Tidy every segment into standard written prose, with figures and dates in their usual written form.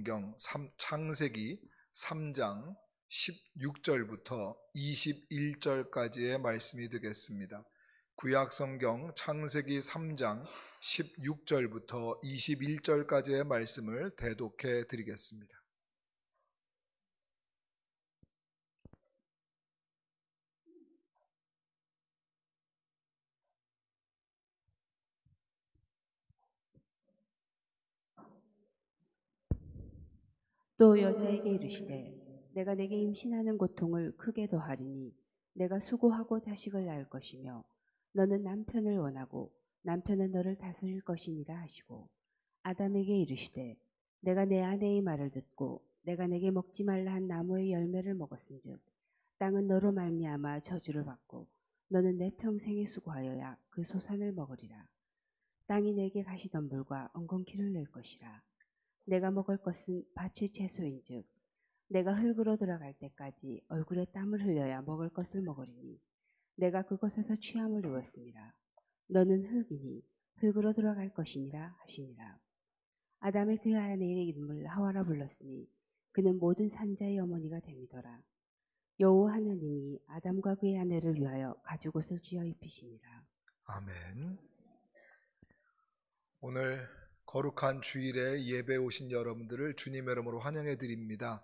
성경 창세기 3장 16절부터 21절까지의 말씀이 되겠습니다. 구약 성경 창세기 3장 16절부터 21절까지의 말씀을 대독해 드리겠습니다. 또 여자에게 이르시되 내가 내게 임신하는 고통을 크게 더하리니 내가 수고하고 자식을 낳을 것이며 너는 남편을 원하고 남편은 너를 다스릴 것이니라 하시고 아담에게 이르시되 내가 내 아내의 말을 듣고 내가 내게 먹지 말라 한 나무의 열매를 먹었은즉 땅은 너로 말미암아 저주를 받고 너는 내 평생에 수고하여야 그 소산을 먹으리라. 땅이 내게 가시덤불과 엉겅퀴를 낼 것이라. 내가 먹을 것은 바칠 채소인즉 내가 흙으로 돌아갈 때까지 얼굴에 땀을 흘려야 먹을 것을 먹으리니 내가 그것에서 취함을 입었습니다. 너는 흙이니 흙으로 돌아갈 것이니라 하시니라. 아담의 그 아내의 이름을 하와라 불렀으니 그는 모든 산자의 어머니가 됨이더라. 여호와 하나님이 아담과 그의 아내를 위하여 가죽옷을 지어 입히시니라. 아멘. 오늘 거룩한 주일에 예배 오신 여러분들을 주님의 이름으로 환영해 드립니다.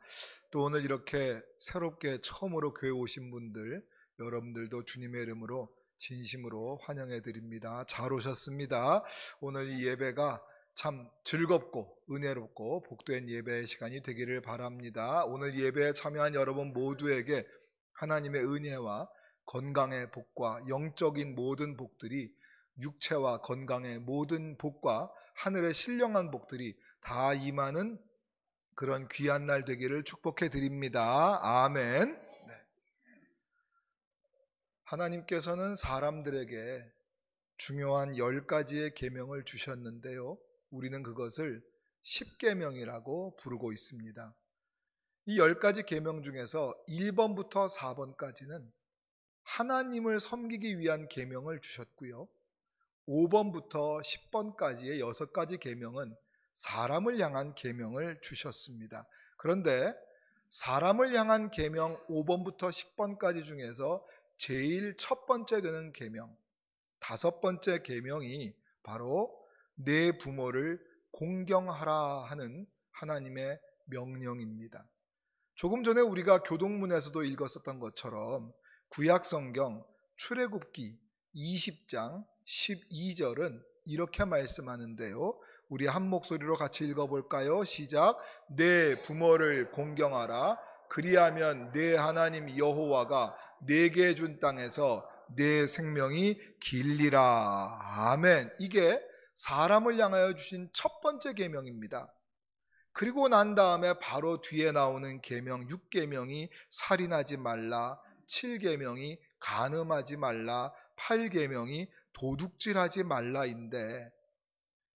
또 오늘 이렇게 새롭게 처음으로 교회 오신 분들, 여러분들도 주님의 이름으로 진심으로 환영해 드립니다. 잘 오셨습니다. 오늘 이 예배가 참 즐겁고 은혜롭고 복된 예배의 시간이 되기를 바랍니다. 오늘 예배에 참여한 여러분 모두에게 하나님의 은혜와 건강의 복과 영적인 모든 복들이, 육체와 건강의 모든 복과 하늘의 신령한 복들이 다 임하는 그런 귀한 날 되기를 축복해 드립니다. 아멘. 네. 하나님께서는 사람들에게 중요한 10가지의 계명을 주셨는데요, 우리는 그것을 10계명이라고 부르고 있습니다. 이 10가지 계명 중에서 1번부터 4번까지는 하나님을 섬기기 위한 계명을 주셨고요, 5번부터 10번까지의 6가지 계명은 사람을 향한 계명을 주셨습니다. 그런데 사람을 향한 계명 5번부터 10번까지 중에서 제일 첫 번째 되는 계명, 5번째 계명이 바로 내 부모를 공경하라 하는 하나님의 명령입니다. 조금 전에 우리가 교동문에서도 읽었었던 것처럼 구약 성경 출애굽기 20장 12절은 이렇게 말씀하는데요, 우리 한 목소리로 같이 읽어볼까요? 시작. 내 부모를 공경하라. 그리하면 내 하나님 여호와가 내게 준 땅에서 내 생명이 길리라. 아멘. 이게 사람을 향하여 주신 첫 번째 계명입니다. 그리고 난 다음에 바로 뒤에 나오는 계명 6계명이 살인하지 말라, 7계명이 간음하지 말라, 8계명이 도둑질하지 말라인데,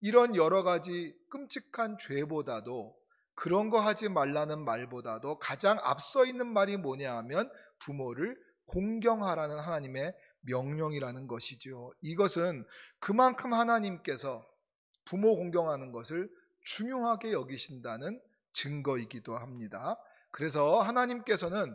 이런 여러 가지 끔찍한 죄보다도, 그런 거 하지 말라는 말보다도 가장 앞서 있는 말이 뭐냐 하면 부모를 공경하라는 하나님의 명령이라는 것이죠. 이것은 그만큼 하나님께서 부모 공경하는 것을 중요하게 여기신다는 증거이기도 합니다. 그래서 하나님께서는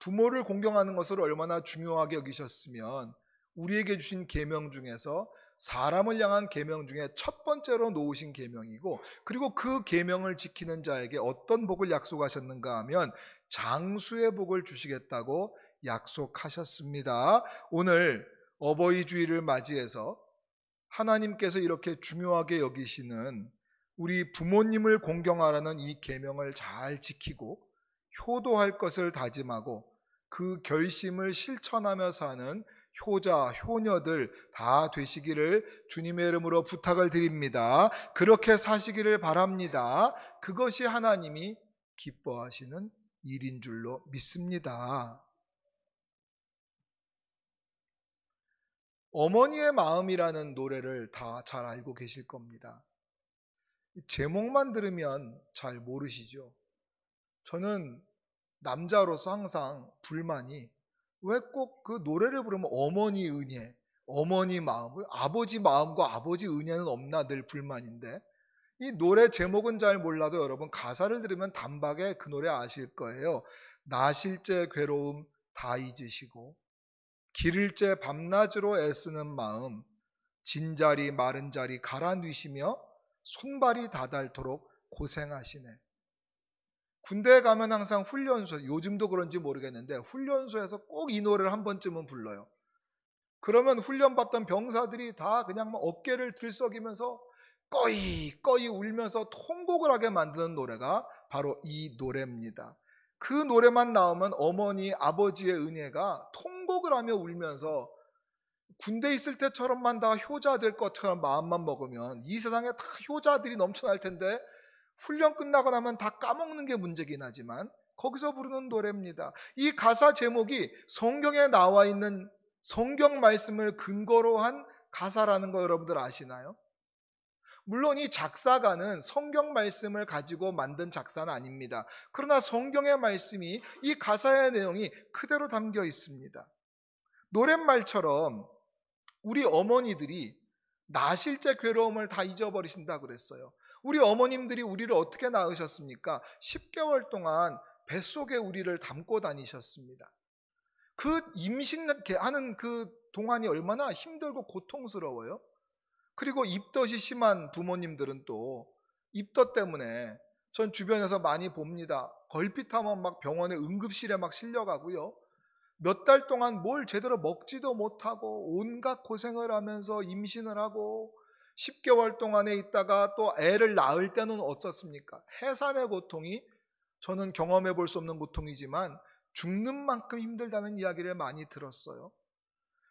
부모를 공경하는 것을 얼마나 중요하게 여기셨으면 우리에게 주신 계명 중에서 사람을 향한 계명 중에 첫 번째로 놓으신 계명이고, 그리고 그 계명을 지키는 자에게 어떤 복을 약속하셨는가 하면 장수의 복을 주시겠다고 약속하셨습니다. 오늘 어버이 주일을 맞이해서 하나님께서 이렇게 중요하게 여기시는 우리 부모님을 공경하라는 이 계명을 잘 지키고 효도할 것을 다짐하고 그 결심을 실천하며 사는 효자, 효녀들 다 되시기를 주님의 이름으로 부탁을 드립니다. 그렇게 사시기를 바랍니다. 그것이 하나님이 기뻐하시는 일인 줄로 믿습니다. 어머니의 마음이라는 노래를 다 잘 알고 계실 겁니다. 제목만 들으면 잘 모르시죠? 저는 남자로서 항상 불만이, 왜 꼭 그 노래를 부르면 어머니 은혜, 어머니 마음, 아버지 마음과 아버지 은혜는 없나 늘 불만인데, 이 노래 제목은 잘 몰라도 여러분 가사를 들으면 단박에 그 노래 아실 거예요. 나실제 괴로움 다 잊으시고 기를제 밤낮으로 애쓰는 마음 진자리 마른 자리 갈아 누시며 손발이 다 닳도록 고생하시네. 군대에 가면 항상 훈련소, 요즘도 그런지 모르겠는데 훈련소에서 꼭 이 노래를 한 번쯤은 불러요. 그러면 훈련받던 병사들이 다 그냥 막 어깨를 들썩이면서 꺼이 울면서 통곡을 하게 만드는 노래가 바로 이 노래입니다. 그 노래만 나오면 어머니, 아버지의 은혜가 통곡을 하며 울면서 군대 있을 때처럼만 다 효자 될 것처럼 마음만 먹으면 이 세상에 다 효자들이 넘쳐날 텐데 훈련 끝나고 나면 다 까먹는 게 문제긴 하지만 거기서 부르는 노래입니다. 이 가사 제목이 성경에 나와 있는 성경 말씀을 근거로 한 가사라는 거 여러분들 아시나요? 물론 이 작사가는 성경 말씀을 가지고 만든 작사는 아닙니다. 그러나 성경의 말씀이 이 가사의 내용이 그대로 담겨 있습니다. 노랫말처럼 우리 어머니들이 나실제 괴로움을 다 잊어버리신다고 그랬어요. 우리 어머님들이 우리를 어떻게 낳으셨습니까? 10개월 동안 뱃속에 우리를 담고 다니셨습니다. 그 임신하는 그 동안이 얼마나 힘들고 고통스러워요. 그리고 입덧이 심한 부모님들은 또 입덧 때문에 전 주변에서 많이 봅니다. 걸핏하면 막 병원에 응급실에 막 실려가고요. 몇 달 동안 뭘 제대로 먹지도 못하고 온갖 고생을 하면서 임신을 하고 10개월 동안에 있다가 또 애를 낳을 때는 어떻습니까? 해산의 고통이 저는 경험해 볼 수 없는 고통이지만 죽는 만큼 힘들다는 이야기를 많이 들었어요.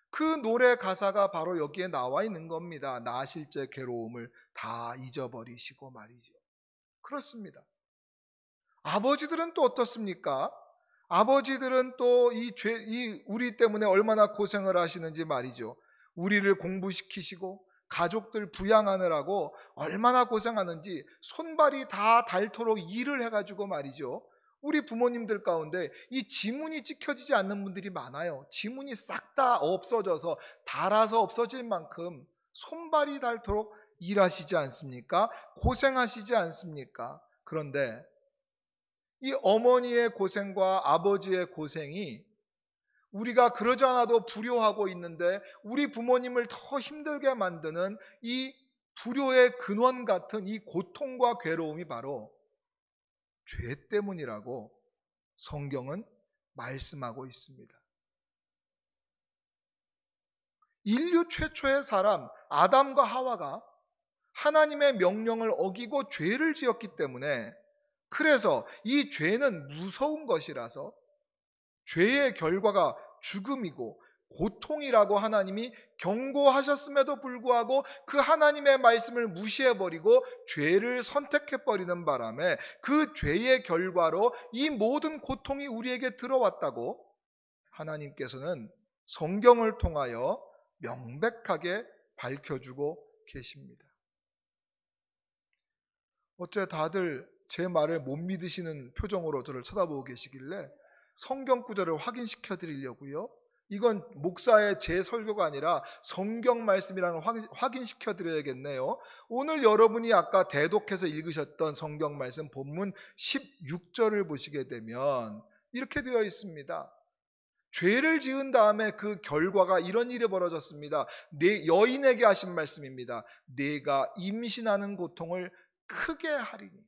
그 노래 가사가 바로 여기에 나와 있는 겁니다. 나실제 괴로움을 다 잊어버리시고 말이죠. 그렇습니다. 아버지들은 또 어떻습니까? 아버지들은 또 우리 때문에 얼마나 고생을 하시는지 말이죠. 우리를 공부시키시고 가족들 부양하느라고 얼마나 고생하는지 손발이 다 닳도록 일을 해가지고 말이죠. 우리 부모님들 가운데 이 지문이 찍혀지지 않는 분들이 많아요. 지문이 싹 다 없어져서 닳아서 없어질 만큼 손발이 닳도록 일하시지 않습니까? 고생하시지 않습니까? 그런데 이 어머니의 고생과 아버지의 고생이 우리가 그러지 않아도 불효하고 있는데 우리 부모님을 더 힘들게 만드는 이 불효의 근원 같은 이 고통과 괴로움이 바로 죄 때문이라고 성경은 말씀하고 있습니다. 인류 최초의 사람 아담과 하와가 하나님의 명령을 어기고 죄를 지었기 때문에 그래서 이 죄는 무서운 것이라서 죄의 결과가 죽음이고 고통이라고 하나님이 경고하셨음에도 불구하고 그 하나님의 말씀을 무시해버리고 죄를 선택해버리는 바람에 그 죄의 결과로 이 모든 고통이 우리에게 들어왔다고 하나님께서는 성경을 통하여 명백하게 밝혀주고 계십니다. 어째 다들 제 말을 못 믿으시는 표정으로 저를 쳐다보고 계시길래 성경 구절을 확인시켜 드리려고요. 이건 목사의 제 설교가 아니라 성경 말씀이라는 걸 확인시켜 드려야겠네요. 오늘 여러분이 아까 대독해서 읽으셨던 성경 말씀 본문 16절을 보시게 되면 이렇게 되어 있습니다. 죄를 지은 다음에 그 결과가 이런 일이 벌어졌습니다. 여인에게 하신 말씀입니다. 내가 임신하는 고통을 크게 하리니.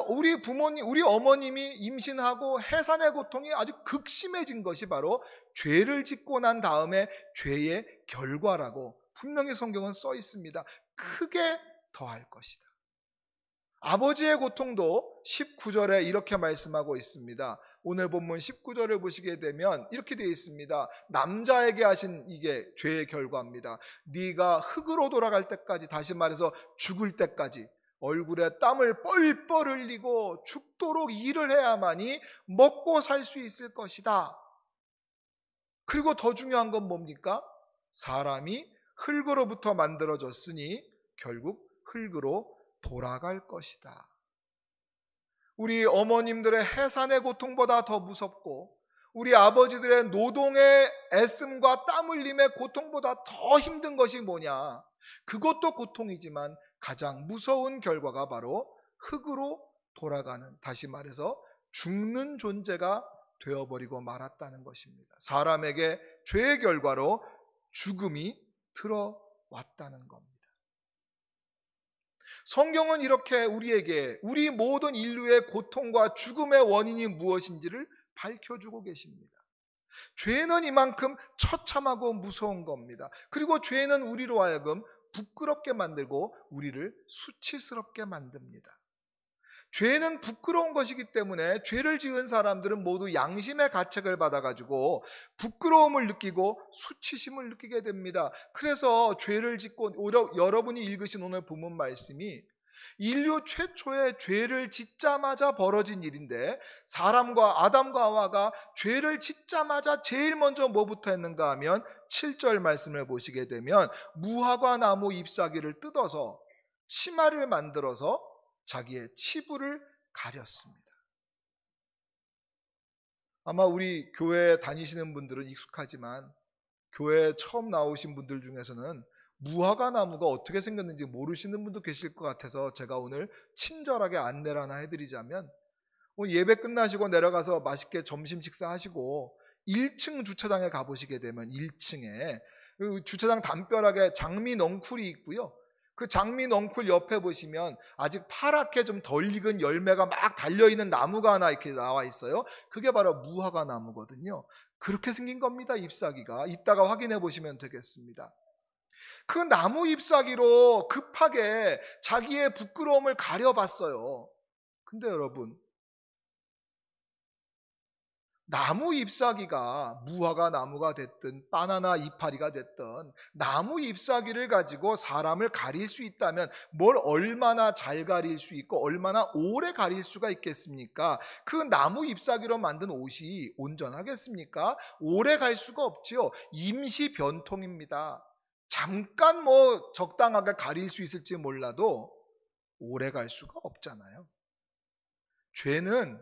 우리 부모님, 우리 어머님이 임신하고 해산의 고통이 아주 극심해진 것이 바로 죄를 짓고 난 다음에 죄의 결과라고 분명히 성경은 써 있습니다. 크게 더할 것이다. 아버지의 고통도 19절에 이렇게 말씀하고 있습니다. 오늘 본문 19절을 보시게 되면 이렇게 되어 있습니다. 남자에게 하신 이게 죄의 결과입니다. 네가 흙으로 돌아갈 때까지, 다시 말해서 죽을 때까지 얼굴에 땀을 뻘뻘 흘리고 죽도록 일을 해야만이 먹고 살 수 있을 것이다. 그리고 더 중요한 건 뭡니까? 사람이 흙으로부터 만들어졌으니 결국 흙으로 돌아갈 것이다. 우리 어머님들의 해산의 고통보다 더 무섭고 우리 아버지들의 노동의 애씀과 땀 흘림의 고통보다 더 힘든 것이 뭐냐? 그것도 고통이지만 가장 무서운 결과가 바로 흙으로 돌아가는, 다시 말해서 죽는 존재가 되어버리고 말았다는 것입니다. 사람에게 죄의 결과로 죽음이 들어왔다는 겁니다. 성경은 이렇게 우리에게 우리 모든 인류의 고통과 죽음의 원인이 무엇인지를 밝혀주고 계십니다. 죄는 이만큼 처참하고 무서운 겁니다. 그리고 죄는 우리로 하여금 부끄럽게 만들고 우리를 수치스럽게 만듭니다. 죄는 부끄러운 것이기 때문에 죄를 지은 사람들은 모두 양심의 가책을 받아가지고 부끄러움을 느끼고 수치심을 느끼게 됩니다. 그래서 죄를 짓고, 여러분이 읽으신 오늘 본문 말씀이 인류 최초의 죄를 짓자마자 벌어진 일인데, 사람과 아담과 하와가 죄를 짓자마자 제일 먼저 뭐부터 했는가 하면 7절 말씀을 보시게 되면 무화과 나무 잎사귀를 뜯어서 치마를 만들어서 자기의 치부를 가렸습니다. 아마 우리 교회 다니시는 분들은 익숙하지만 교회에 처음 나오신 분들 중에서는 무화과 나무가 어떻게 생겼는지 모르시는 분도 계실 것 같아서 제가 오늘 친절하게 안내를 하나 해드리자면, 오늘 예배 끝나시고 내려가서 맛있게 점심 식사하시고 1층 주차장에 가보시게 되면 1층에 주차장 담벼락에 장미 넝쿨이 있고요. 그 장미 넝쿨 옆에 보시면 아직 파랗게 좀 덜 익은 열매가 막 달려있는 나무가 하나 이렇게 나와 있어요. 그게 바로 무화과 나무거든요. 그렇게 생긴 겁니다, 잎사귀가. 이따가 확인해 보시면 되겠습니다. 그 나무 잎사귀로 급하게 자기의 부끄러움을 가려봤어요. 근데 여러분, 나무 잎사귀가 무화과 나무가 됐든 바나나 이파리가 됐든 나무 잎사귀를 가지고 사람을 가릴 수 있다면 뭘 얼마나 잘 가릴 수 있고 얼마나 오래 가릴 수가 있겠습니까? 그 나무 잎사귀로 만든 옷이 온전하겠습니까? 오래 갈 수가 없지요. 임시 변통입니다. 잠깐 적당하게 가릴 수 있을지 몰라도 오래 갈 수가 없잖아요. 죄는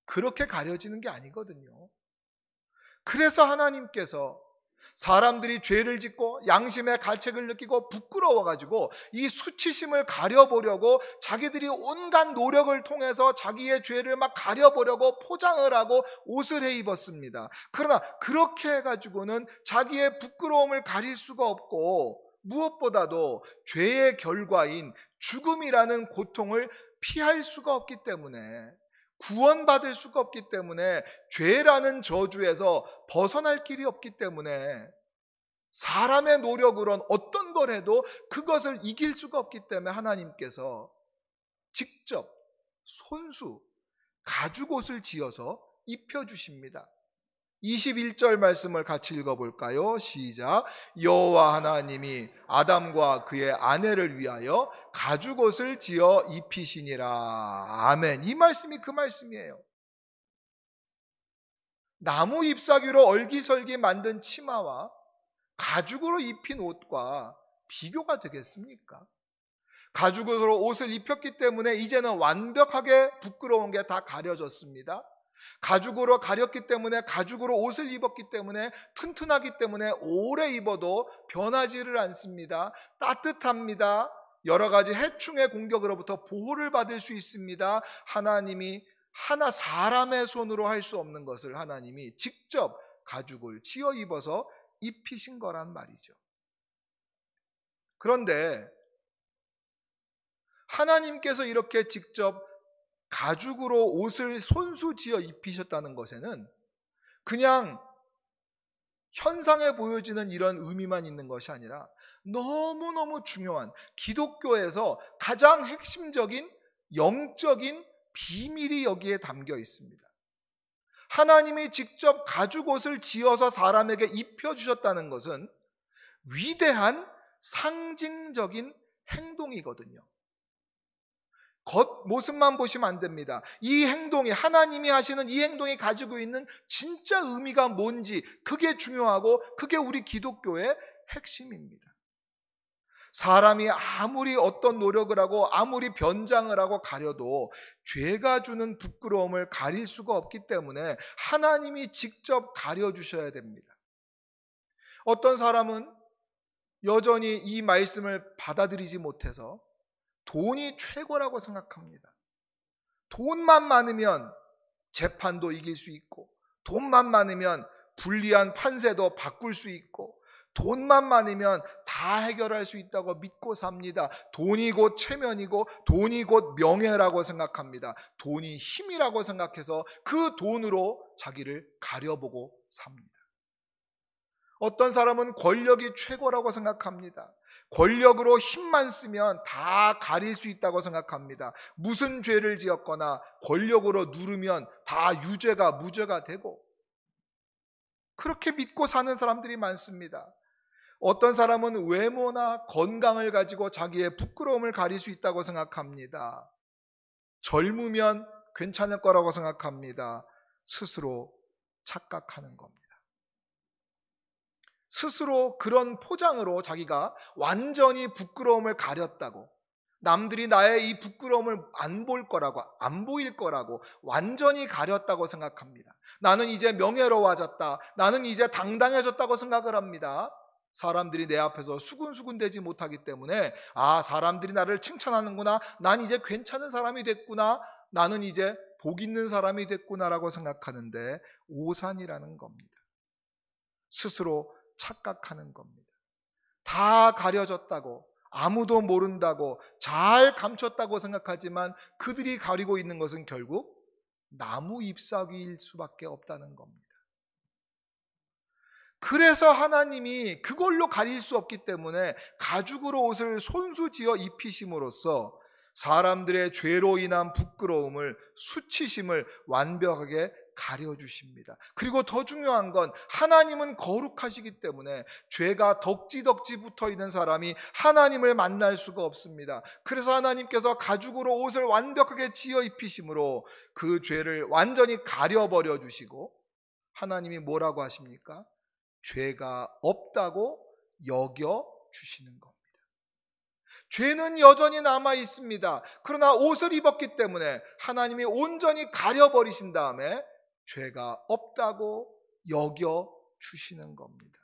그렇게 가려지는 게 아니거든요. 그래서 하나님께서 사람들이 죄를 짓고 양심의 가책을 느끼고 부끄러워가지고 이 수치심을 가려보려고 자기들이 온갖 노력을 통해서 자기의 죄를 막 가려보려고 포장을 하고 옷을 해 입었습니다. 그러나 그렇게 해가지고는 자기의 부끄러움을 가릴 수가 없고, 무엇보다도 죄의 결과인 죽음이라는 고통을 피할 수가 없기 때문에, 구원받을 수가 없기 때문에, 죄라는 저주에서 벗어날 길이 없기 때문에, 사람의 노력으론 어떤 걸 해도 그것을 이길 수가 없기 때문에 하나님께서 직접 손수 가죽옷을 지어서 입혀주십니다. 21절 말씀을 같이 읽어볼까요? 시작. 여호와 하나님이 아담과 그의 아내를 위하여 가죽옷을 지어 입히시니라. 아멘. 이 말씀이 그 말씀이에요. 나무 잎사귀로 얼기설기 만든 치마와 가죽으로 입힌 옷과 비교가 되겠습니까? 가죽으로 옷을 입혔기 때문에 이제는 완벽하게 부끄러운 게 다 가려졌습니다. 가죽으로 가렸기 때문에, 가죽으로 옷을 입었기 때문에, 튼튼하기 때문에 오래 입어도 변하지를 않습니다. 따뜻합니다. 여러 가지 해충의 공격으로부터 보호를 받을 수 있습니다. 하나님이 사람의 손으로 할 수 없는 것을 하나님이 직접 가죽을 지어 입어서 입히신 거란 말이죠. 그런데 하나님께서 이렇게 직접 가죽으로 옷을 손수 지어 입히셨다는 것에는 그냥 현상에 보여지는 이런 의미만 있는 것이 아니라 너무너무 중요한, 기독교에서 가장 핵심적인 영적인 비밀이 여기에 담겨 있습니다. 하나님이 직접 가죽옷을 지어서 사람에게 입혀주셨다는 것은 위대한 상징적인 행동이거든요. 겉모습만 보시면 안 됩니다. 이 행동이, 하나님이 하시는 이 행동이 가지고 있는 진짜 의미가 뭔지, 그게 중요하고 그게 우리 기독교의 핵심입니다. 사람이 아무리 어떤 노력을 하고 아무리 변장을 하고 가려도 죄가 주는 부끄러움을 가릴 수가 없기 때문에 하나님이 직접 가려주셔야 됩니다. 어떤 사람은 여전히 이 말씀을 받아들이지 못해서 돈이 최고라고 생각합니다. 돈만 많으면 재판도 이길 수 있고, 돈만 많으면 불리한 판세도 바꿀 수 있고, 돈만 많으면 다 해결할 수 있다고 믿고 삽니다. 돈이 곧 체면이고, 돈이 곧 명예라고 생각합니다. 돈이 힘이라고 생각해서 그 돈으로 자기를 가려보고 삽니다. 어떤 사람은 권력이 최고라고 생각합니다. 권력으로 힘만 쓰면 다 가릴 수 있다고 생각합니다. 무슨 죄를 지었거나 권력으로 누르면 다 유죄가 무죄가 되고, 그렇게 믿고 사는 사람들이 많습니다. 어떤 사람은 외모나 건강을 가지고 자기의 부끄러움을 가릴 수 있다고 생각합니다. 젊으면 괜찮을 거라고 생각합니다. 스스로 착각하는 겁니다. 스스로 그런 포장으로 자기가 완전히 부끄러움을 가렸다고, 남들이 나의 이 부끄러움을 안 볼 거라고, 안 보일 거라고 완전히 가렸다고 생각합니다. 나는 이제 명예로워졌다, 나는 이제 당당해졌다고 생각을 합니다. 사람들이 내 앞에서 수군수군 되지 못하기 때문에, 아, 사람들이 나를 칭찬하는구나, 난 이제 괜찮은 사람이 됐구나, 나는 이제 복 있는 사람이 됐구나라고 생각하는데 오산이라는 겁니다. 스스로 착각하는 겁니다. 다 가려졌다고, 아무도 모른다고, 잘 감췄다고 생각하지만 그들이 가리고 있는 것은 결국 나무 잎사귀일 수밖에 없다는 겁니다. 그래서 하나님이 그걸로 가릴 수 없기 때문에 가죽으로 옷을 손수지어 입히심으로써 사람들의 죄로 인한 부끄러움을, 수치심을 완벽하게 가려주십니다. 그리고 더 중요한 건 하나님은 거룩하시기 때문에 죄가 덕지덕지 붙어있는 사람이 하나님을 만날 수가 없습니다. 그래서 하나님께서 가죽으로 옷을 완벽하게 지어 입히심으로 그 죄를 완전히 가려버려 주시고, 하나님이 뭐라고 하십니까? 죄가 없다고 여겨 주시는 겁니다. 죄는 여전히 남아 있습니다. 그러나 옷을 입었기 때문에 하나님이 온전히 가려버리신 다음에 죄가 없다고 여겨 주시는 겁니다.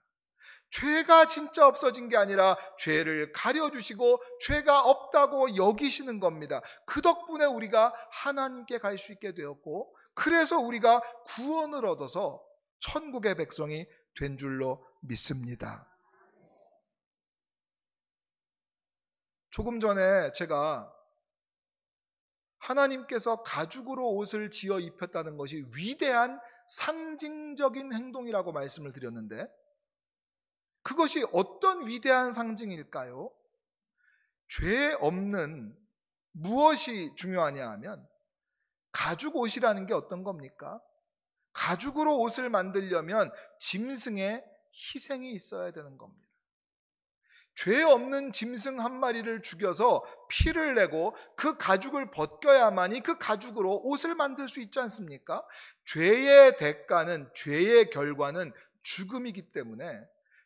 죄가 진짜 없어진 게 아니라 죄를 가려주시고 죄가 없다고 여기시는 겁니다. 그 덕분에 우리가 하나님께 갈 수 있게 되었고, 그래서 우리가 구원을 얻어서 천국의 백성이 된 줄로 믿습니다. 조금 전에 제가 하나님께서 가죽으로 옷을 지어 입혔다는 것이 위대한 상징적인 행동이라고 말씀을 드렸는데, 그것이 어떤 위대한 상징일까요? 죄 없는, 무엇이 중요하냐 하면 가죽 옷이라는 게 어떤 겁니까? 가죽으로 옷을 만들려면 짐승의 희생이 있어야 되는 겁니다. 죄 없는 짐승 한 마리를 죽여서 피를 내고 그 가죽을 벗겨야만이 그 가죽으로 옷을 만들 수 있지 않습니까? 죄의 대가는, 죄의 결과는 죽음이기 때문에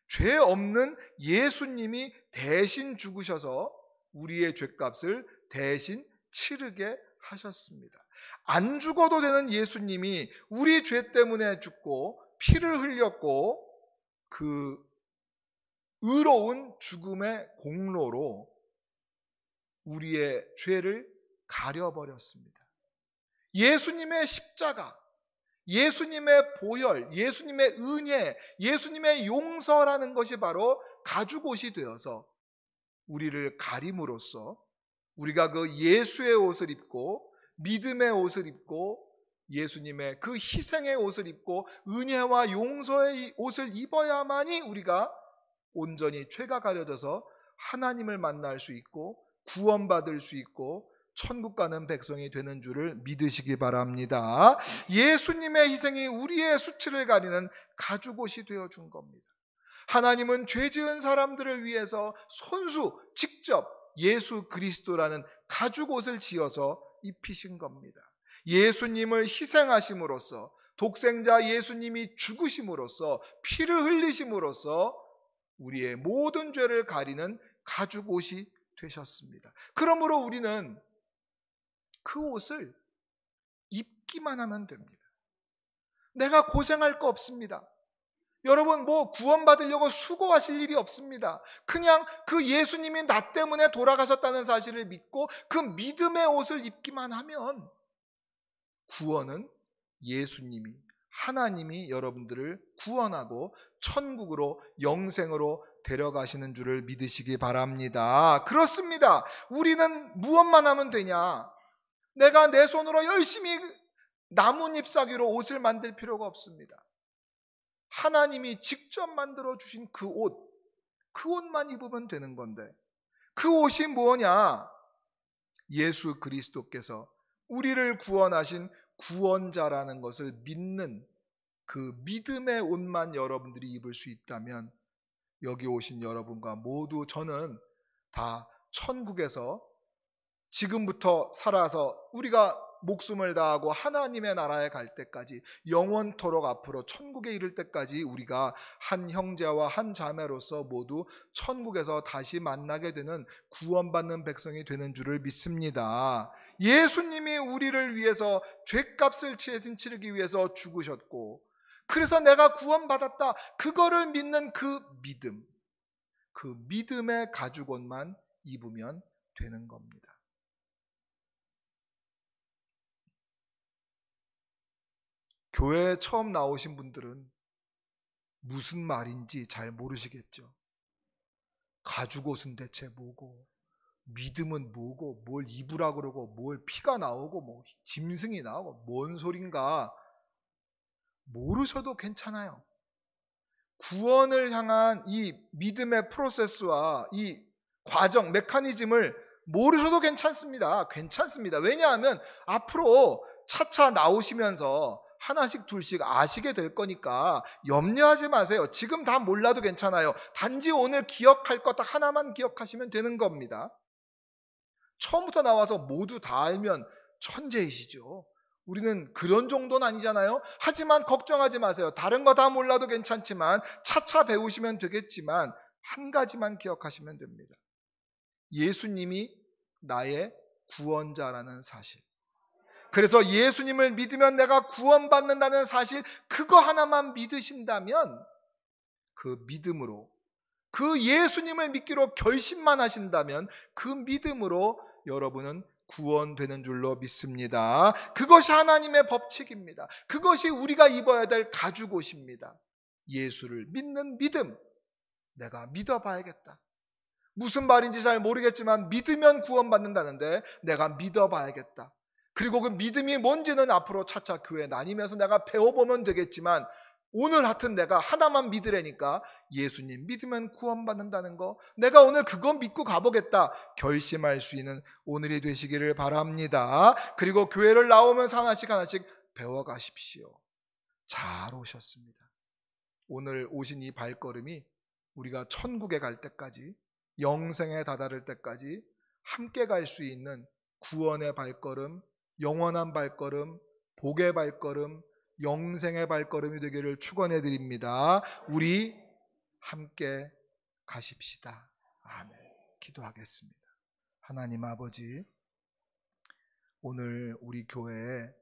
죄 없는 예수님이 대신 죽으셔서 우리의 죄값을 대신 치르게 하셨습니다. 안 죽어도 되는 예수님이 우리 죄 때문에 죽고 피를 흘렸고, 그 의로운 죽음의 공로로 우리의 죄를 가려버렸습니다. 예수님의 십자가, 예수님의 보혈, 예수님의 은혜, 예수님의 용서라는 것이 바로 가죽옷이 되어서 우리를 가림으로써 우리가 그 예수의 옷을 입고, 믿음의 옷을 입고, 예수님의 그 희생의 옷을 입고 은혜와 용서의 옷을 입어야만이 우리가 온전히 죄가 가려져서 하나님을 만날 수 있고 구원받을 수 있고 천국 가는 백성이 되는 줄을 믿으시기 바랍니다. 예수님의 희생이 우리의 수치를 가리는 가죽옷이 되어준 겁니다. 하나님은 죄 지은 사람들을 위해서 손수 직접 예수 그리스도라는 가죽옷을 지어서 입히신 겁니다. 예수님을 희생하심으로써, 독생자 예수님이 죽으심으로써, 피를 흘리심으로써 우리의 모든 죄를 가리는 가죽옷이 되셨습니다. 그러므로 우리는 그 옷을 입기만 하면 됩니다. 내가 고생할 거 없습니다. 여러분 뭐 구원받으려고 수고하실 일이 없습니다. 그냥 그 예수님이 나 때문에 돌아가셨다는 사실을 믿고 그 믿음의 옷을 입기만 하면 구원은 예수님이, 하나님이 여러분들을 구원하고 천국으로, 영생으로 데려가시는 줄을 믿으시기 바랍니다. 그렇습니다. 우리는 무엇만 하면 되냐? 내가 내 손으로 열심히 나뭇잎 사기로 옷을 만들 필요가 없습니다. 하나님이 직접 만들어 주신 그 옷만 입으면 되는 건데, 그 옷이 뭐냐? 예수 그리스도께서 우리를 구원하신 구원자라는 것을 믿는 그 믿음의 옷만 여러분들이 입을 수 있다면, 여기 오신 여러분과 모두 저는 다 천국에서 지금부터 살아서 우리가 목숨을 다하고 하나님의 나라에 갈 때까지, 영원토록 앞으로 천국에 이를 때까지 우리가 한 형제와 한 자매로서 모두 천국에서 다시 만나게 되는 구원받는 백성이 되는 줄을 믿습니다. 예수님이 우리를 위해서 죄값을 치르기 위해서 죽으셨고, 그래서 내가 구원받았다, 그거를 믿는 그 믿음의 가죽옷만 입으면 되는 겁니다. 교회에 처음 나오신 분들은 무슨 말인지 잘 모르시겠죠. 가죽옷은 대체 뭐고, 믿음은 뭐고, 뭘 입으라 그러고, 뭘 피가 나오고, 뭐 짐승이 나오고, 뭔 소린가 모르셔도 괜찮아요. 구원을 향한 이 믿음의 프로세스와 이 과정, 메커니즘을 모르셔도 괜찮습니다. 왜냐하면 앞으로 차차 나오시면서 하나씩 둘씩 아시게 될 거니까 염려하지 마세요. 지금 다 몰라도 괜찮아요. 단지 오늘 기억할 것 하나만 기억하시면 되는 겁니다. 처음부터 나와서 모두 다 알면 천재이시죠. 우리는 그런 정도는 아니잖아요. 하지만 걱정하지 마세요. 다른 거 다 몰라도 괜찮지만, 차차 배우시면 되겠지만, 한 가지만 기억하시면 됩니다. 예수님이 나의 구원자라는 사실. 그래서 예수님을 믿으면 내가 구원받는다는 사실, 그거 하나만 믿으신다면, 그 믿음으로, 그 예수님을 믿기로 결심만 하신다면, 그 믿음으로 여러분은 구원되는 줄로 믿습니다. 그것이 하나님의 법칙입니다. 그것이 우리가 입어야 될 가죽옷입니다. 예수를 믿는 믿음. 내가 믿어봐야겠다. 무슨 말인지 잘 모르겠지만 믿으면 구원받는다는데 내가 믿어봐야겠다. 그리고 그 믿음이 뭔지는 앞으로 차차 교회 다니면서 내가 배워보면 되겠지만, 오늘 하여튼 내가 하나만 믿으라니까, 예수님 믿으면 구원받는다는 거, 내가 오늘 그거 믿고 가보겠다 결심할 수 있는 오늘이 되시기를 바랍니다. 그리고 교회를 나오면서 하나씩 배워가십시오. 잘 오셨습니다. 오늘 오신 이 발걸음이 우리가 천국에 갈 때까지, 영생에 다다를 때까지 함께 갈 수 있는 구원의 발걸음, 영원한 발걸음, 복의 발걸음, 영생의 발걸음이 되기를 축원해 드립니다. 우리 함께 가십시다. 아멘. 기도하겠습니다. 하나님 아버지, 오늘 우리 교회에